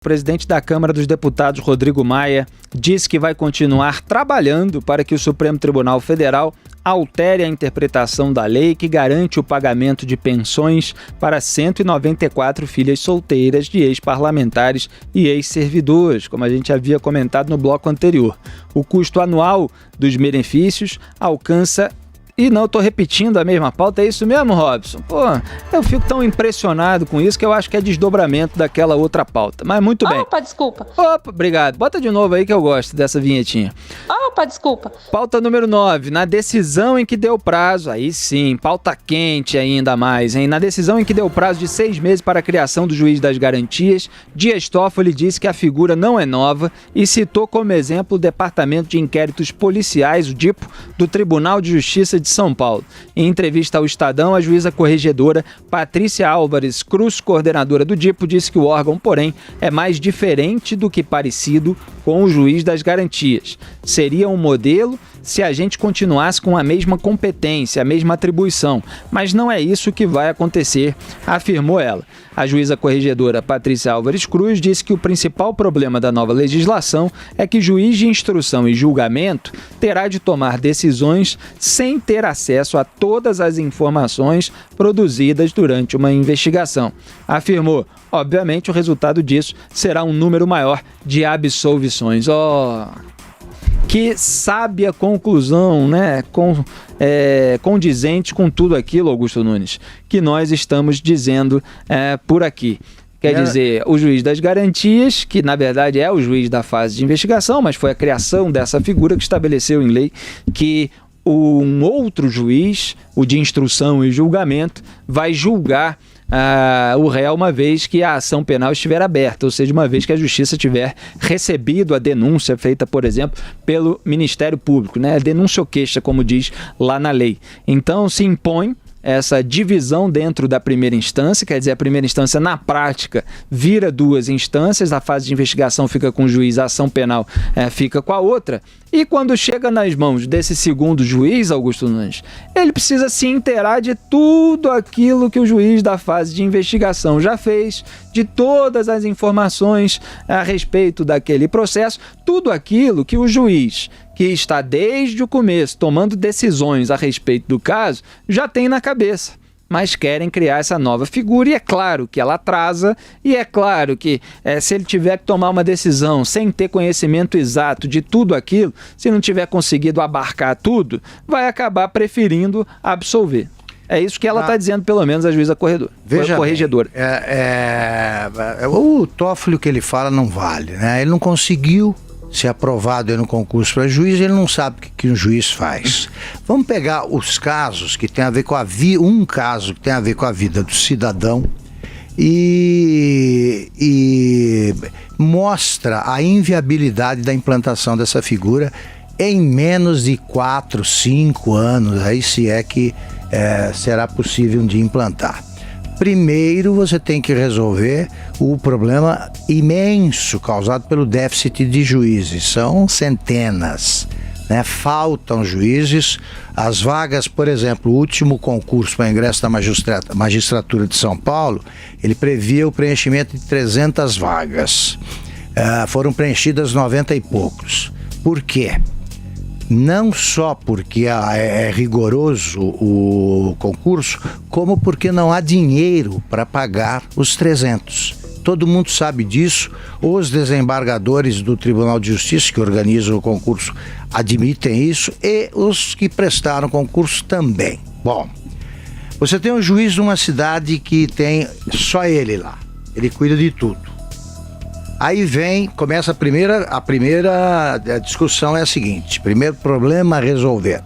O presidente da Câmara dos Deputados, Rodrigo Maia, disse que vai continuar trabalhando para que o Supremo Tribunal Federal altere a interpretação da lei que garante o pagamento de pensões para 194 filhas solteiras de ex-parlamentares e ex-servidores, como a gente havia comentado no bloco anterior. O custo anual dos benefícios alcança... E não, eu tô repetindo a mesma pauta, é isso mesmo, Robson? Pô, eu fico tão impressionado com isso que eu acho que é desdobramento daquela outra pauta. Mas muito bem. Opa, desculpa. Opa, obrigado. Bota de novo aí que eu gosto dessa vinhetinha. Opa, desculpa. Pauta número 9. Na decisão em que deu prazo, aí sim, pauta quente ainda mais, hein? Na decisão em que deu prazo de 6 meses para a criação do juiz das garantias, Dias Toffoli disse que a figura não é nova e citou como exemplo o Departamento de Inquéritos Policiais, o DIPO, do Tribunal de Justiça de São Paulo. Em entrevista ao Estadão, a juíza corregedora Patrícia Álvares Cruz, coordenadora do DIPO, disse que o órgão, porém, é mais diferente do que parecido com o juiz das garantias. Seria um modelo se a gente continuasse com a mesma competência, a mesma atribuição, mas não é isso que vai acontecer, afirmou ela. A juíza corregedora Patrícia Álvares Cruz disse que o principal problema da nova legislação é que juiz de instrução e julgamento terá de tomar decisões sem ter acesso a todas as informações produzidas durante uma investigação. Afirmou, obviamente, o resultado disso será um número maior de absolvições. Que sábia conclusão, né? Condizente com tudo aquilo, Augusto Nunes, que nós estamos dizendo por aqui. Quer dizer, o juiz das garantias, que na verdade é o juiz da fase de investigação, mas foi a criação dessa figura que estabeleceu em lei que um outro juiz, o de instrução e julgamento, vai julgar o réu uma vez que a ação penal estiver aberta, ou seja, uma vez que a justiça tiver recebido a denúncia feita, por exemplo, pelo Ministério Público, né? Denúncia ou queixa, como diz lá na lei. Então se impõe essa divisão dentro da primeira instância, quer dizer, a primeira instância na prática vira 2 instâncias, a fase de investigação fica com o juiz, a ação penal fica com a outra, e quando chega nas mãos desse segundo juiz, Augusto Nunes, ele precisa se inteirar de tudo aquilo que o juiz da fase de investigação já fez, de todas as informações a respeito daquele processo, tudo aquilo que o juiz que está desde o começo tomando decisões a respeito do caso, já tem na cabeça. Mas querem criar essa nova figura e é claro que ela atrasa e é claro que se ele tiver que tomar uma decisão sem ter conhecimento exato de tudo aquilo, se não tiver conseguido abarcar tudo, vai acabar preferindo absolver. É isso que ela está dizendo, pelo menos, a juíza corregedora. O Toffoli, o que ele fala não vale, né? Ele não conseguiu ser aprovado no concurso para juiz, ele não sabe o que um juiz faz. Vamos pegar os casos que tem a ver com um caso que tem a ver com a vida do cidadão e mostra a inviabilidade da implantação dessa figura em menos de 4, 5 anos, aí se é que será possível de implantar. Primeiro você tem que resolver o problema imenso causado pelo déficit de juízes, são centenas, né? Faltam juízes, as vagas, por exemplo, o último concurso para ingresso da magistratura de São Paulo, ele previa o preenchimento de 300 vagas, foram preenchidas 90 e poucos. Por quê? Não só porque é rigoroso o concurso, como porque não há dinheiro para pagar os 300. Todo mundo sabe disso, os desembargadores do Tribunal de Justiça que organizam o concurso admitem isso e os que prestaram concurso também. Bom, você tem um juiz de uma cidade que tem só ele lá, ele cuida de tudo. Aí começa a primeira discussão é a seguinte, primeiro problema a resolver.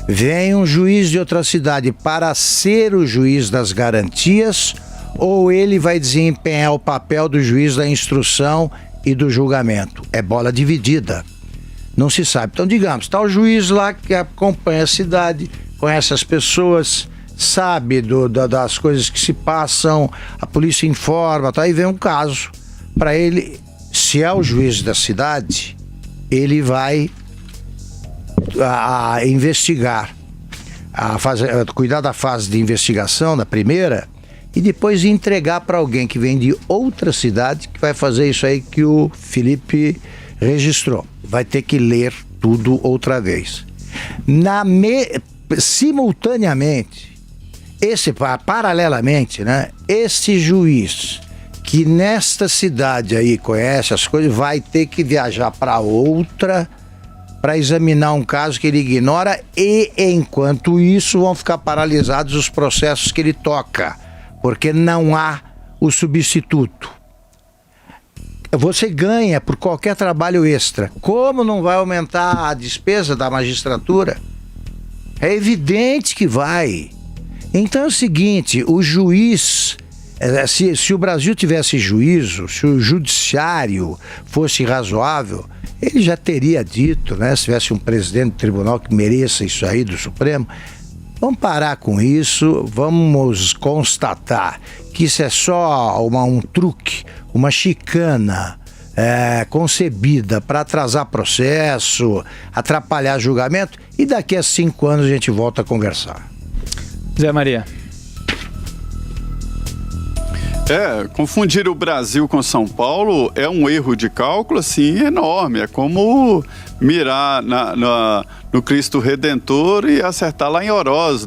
Vem um juiz de outra cidade para ser o juiz das garantias ou ele vai desempenhar o papel do juiz da instrução e do julgamento? É bola dividida, não se sabe. Então, digamos, está o juiz lá que acompanha a cidade, conhece as pessoas, sabe das coisas que se passam, a polícia informa, aí vem um caso. Para ele, se é o juiz da cidade, ele vai investigar, cuidar da fase de investigação, da primeira, e depois entregar para alguém que vem de outra cidade, que vai fazer isso aí que o Felipe registrou. Vai ter que ler tudo outra vez. Simultaneamente, paralelamente, né, esse juiz que nesta cidade aí conhece as coisas, vai ter que viajar para outra para examinar um caso que ele ignora, e enquanto isso vão ficar paralisados os processos que ele toca, porque não há o substituto. Você ganha por qualquer trabalho extra. Como não vai aumentar a despesa da magistratura? É evidente que vai. Então é o seguinte, o juiz, se o Brasil tivesse juízo, se o judiciário fosse razoável, ele já teria dito, né? Se tivesse um presidente do tribunal que mereça isso aí do Supremo, vamos parar com isso, vamos constatar que isso é só um truque, uma chicana concebida para atrasar processo, atrapalhar julgamento, e daqui a 5 anos a gente volta a conversar. Zé Maria. Confundir o Brasil com São Paulo é um erro de cálculo, assim, enorme. É como mirar no Cristo Redentor e acertar lá em Oroz.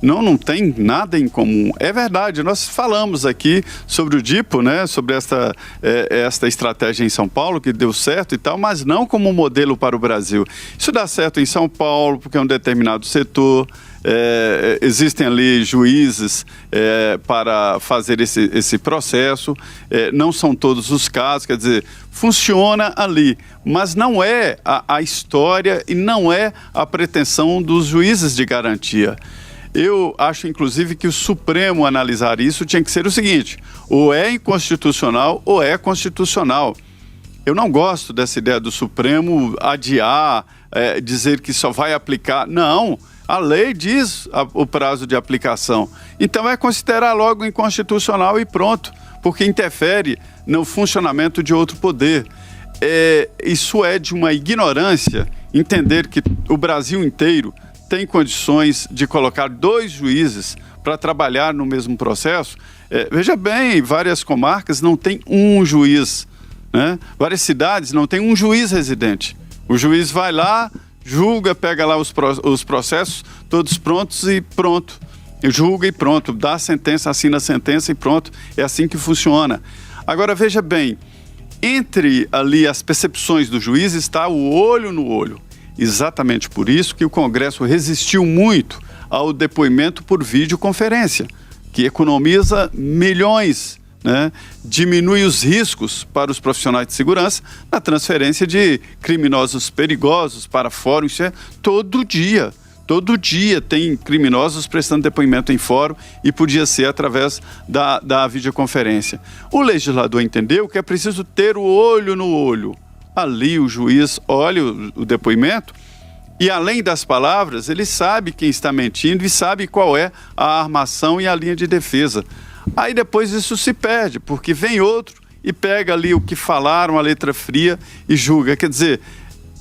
Não tem nada em comum. É verdade, nós falamos aqui sobre o DIPO, né, sobre esta estratégia em São Paulo, que deu certo e tal, mas não como modelo para o Brasil. Isso dá certo em São Paulo, porque é um determinado setor. Existem ali juízes para fazer esse processo, não são todos os casos, quer dizer, funciona ali, mas não é a história e não é a pretensão dos juízes de garantia. Eu acho, inclusive, que o Supremo analisar isso tinha que ser o seguinte: ou é inconstitucional ou é constitucional. Eu não gosto dessa ideia do Supremo adiar, dizer que só vai aplicar. Não. A lei diz o prazo de aplicação. Então é considerar logo inconstitucional e pronto, porque interfere no funcionamento de outro poder. Isso é de uma ignorância entender que o Brasil inteiro tem condições de colocar 2 juízes para trabalhar no mesmo processo. Veja bem, várias comarcas não tem um juiz, né? Várias cidades não tem um juiz residente. O juiz vai lá, julga, pega lá os processos todos prontos e pronto. Julga e pronto, dá a sentença, assina a sentença e pronto. É assim que funciona. Agora, veja bem, entre ali as percepções do juiz está o olho no olho. Exatamente por isso que o Congresso resistiu muito ao depoimento por videoconferência, que economiza milhões, né? Diminui os riscos para os profissionais de segurança na transferência de criminosos perigosos para fórum. Isso é todo dia. Todo dia tem criminosos prestando depoimento em fórum e podia ser através da videoconferência. O legislador entendeu que é preciso ter o olho no olho. Ali o juiz olha o depoimento e, além das palavras, ele sabe quem está mentindo e sabe qual é a armação e a linha de defesa. Aí depois isso se perde, porque vem outro e pega ali o que falaram, a letra fria, e julga. Quer dizer,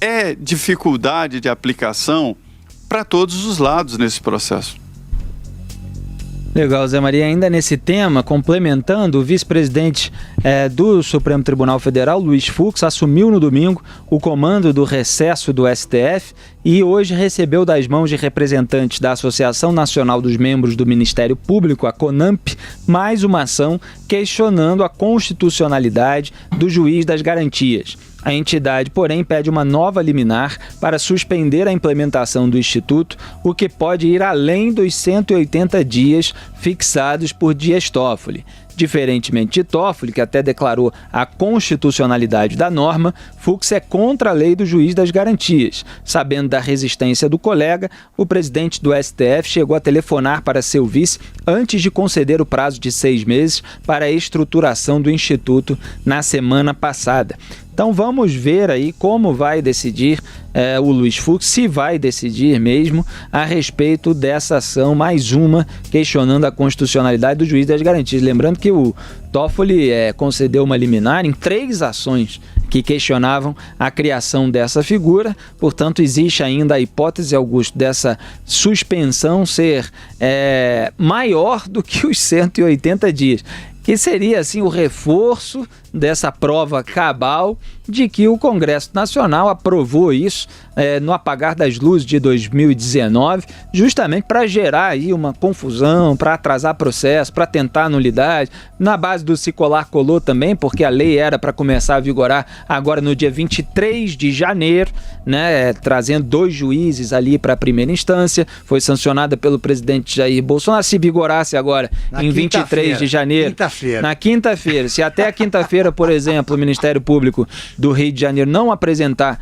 é dificuldade de aplicação para todos os lados nesse processo. Legal, Zé Maria. Ainda nesse tema, complementando, o vice-presidente do Supremo Tribunal Federal, Luiz Fux, assumiu no domingo o comando do recesso do STF e hoje recebeu das mãos de representantes da Associação Nacional dos Membros do Ministério Público, a CONAMP, mais uma ação questionando a constitucionalidade do juiz das garantias. A entidade, porém, pede uma nova liminar para suspender a implementação do Instituto, o que pode ir além dos 180 dias fixados por Dias Toffoli. Diferentemente de Toffoli, que até declarou a constitucionalidade da norma, Fux é contra a lei do juiz das garantias. Sabendo da resistência do colega, o presidente do STF chegou a telefonar para seu vice antes de conceder o prazo de 6 meses para a estruturação do Instituto na semana passada. Então vamos ver aí como vai decidir o Luiz Fux, se vai decidir mesmo a respeito dessa ação, mais uma, questionando a constitucionalidade do juiz das garantias. Lembrando que o Toffoli concedeu uma liminar em 3 ações que questionavam a criação dessa figura, portanto existe ainda a hipótese, Augusto, dessa suspensão ser maior do que os 180 dias. Que seria assim o reforço dessa prova cabal de que o Congresso Nacional aprovou isso no apagar das luzes de 2019, justamente para gerar aí uma confusão, para atrasar processo, para tentar nulidade, na base do se colar colou também, porque a lei era para começar a vigorar agora no dia 23 de janeiro, né, trazendo 2 juízes ali para a primeira instância, foi sancionada pelo presidente Jair Bolsonaro, se vigorasse agora em 23 de janeiro, na quinta-feira, se até a quinta-feira, por exemplo, o Ministério Público do Rio de Janeiro não apresentar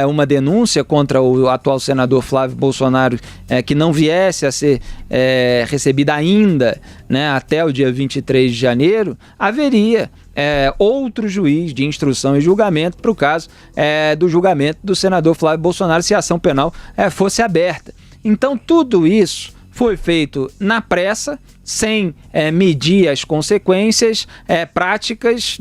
uma denúncia contra o atual senador Flávio Bolsonaro, que não viesse a ser recebida ainda, né, até o dia 23 de janeiro, haveria outro juiz de instrução e julgamento para o caso do julgamento do senador Flávio Bolsonaro, se a ação penal fosse aberta. Então tudo isso foi feito na pressa, sem medir as consequências práticas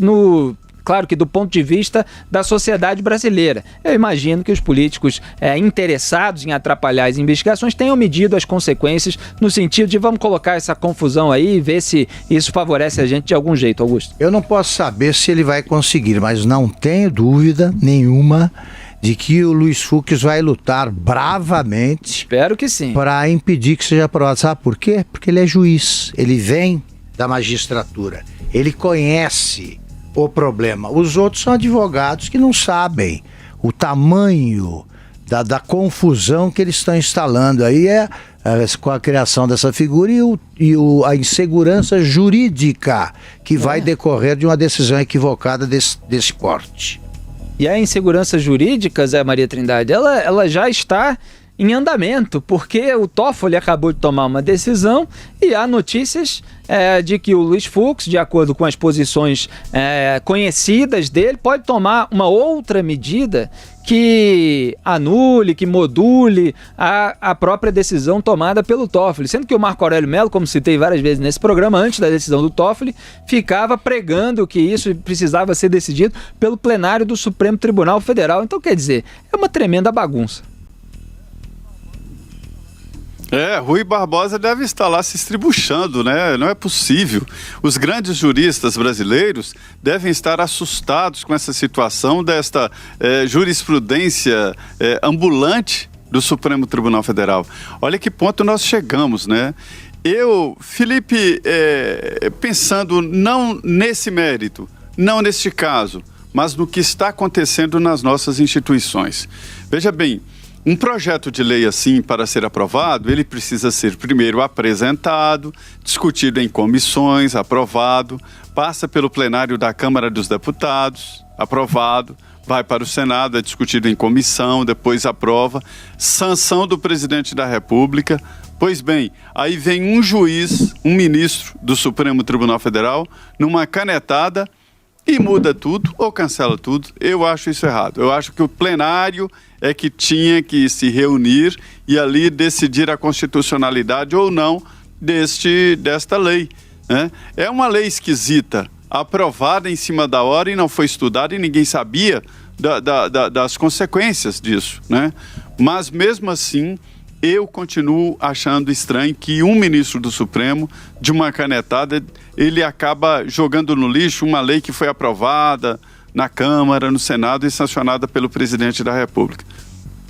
claro que do ponto de vista da sociedade brasileira. Eu imagino que os políticos interessados em atrapalhar as investigações tenham medido as consequências no sentido de vamos colocar essa confusão aí e ver se isso favorece a gente de algum jeito, Augusto. Eu não posso saber se ele vai conseguir, mas não tenho dúvida nenhuma de que o Luiz Fux vai lutar bravamente. Espero que sim. Para impedir que seja aprovado. Sabe por quê? Porque ele é juiz, ele vem da magistratura, ele conhece o problema. Os outros são advogados que não sabem o tamanho da confusão que eles estão instalando aí com a criação dessa figura e a insegurança jurídica que vai decorrer de uma decisão equivocada desse porte. E a insegurança jurídica, Zé Maria Trindade, ela já está em andamento, porque o Toffoli acabou de tomar uma decisão e há notícias de que o Luiz Fux, de acordo com as posições conhecidas dele, pode tomar uma outra medida que anule, que module a própria decisão tomada pelo Toffoli, sendo que o Marco Aurélio Mello, como citei várias vezes nesse programa, antes da decisão do Toffoli, ficava pregando que isso precisava ser decidido pelo plenário do Supremo Tribunal Federal. Então, quer dizer, é uma tremenda bagunça. Rui Barbosa deve estar lá se estribuchando, né? Não é possível. Os grandes juristas brasileiros devem estar assustados com essa situação desta jurisprudência ambulante do Supremo Tribunal Federal. Olha que ponto nós chegamos, né? Felipe, pensando não nesse mérito, não neste caso, mas no que está acontecendo nas nossas instituições. Veja bem, um projeto de lei assim, para ser aprovado, ele precisa ser primeiro apresentado, discutido em comissões, aprovado, passa pelo plenário da Câmara dos Deputados, aprovado, vai para o Senado, é discutido em comissão, depois aprova, sanção do presidente da República. Pois bem, aí vem um juiz, um ministro do Supremo Tribunal Federal, numa canetada e muda tudo ou cancela tudo. Eu acho isso errado. Eu acho que o plenário é que tinha que se reunir e ali decidir a constitucionalidade ou não desta lei, né? É uma lei esquisita, aprovada em cima da hora e não foi estudada e ninguém sabia das consequências disso, né? Mas mesmo assim, eu continuo achando estranho que um ministro do Supremo, de uma canetada, ele acaba jogando no lixo uma lei que foi aprovada na Câmara, no Senado e sancionada pelo presidente da República.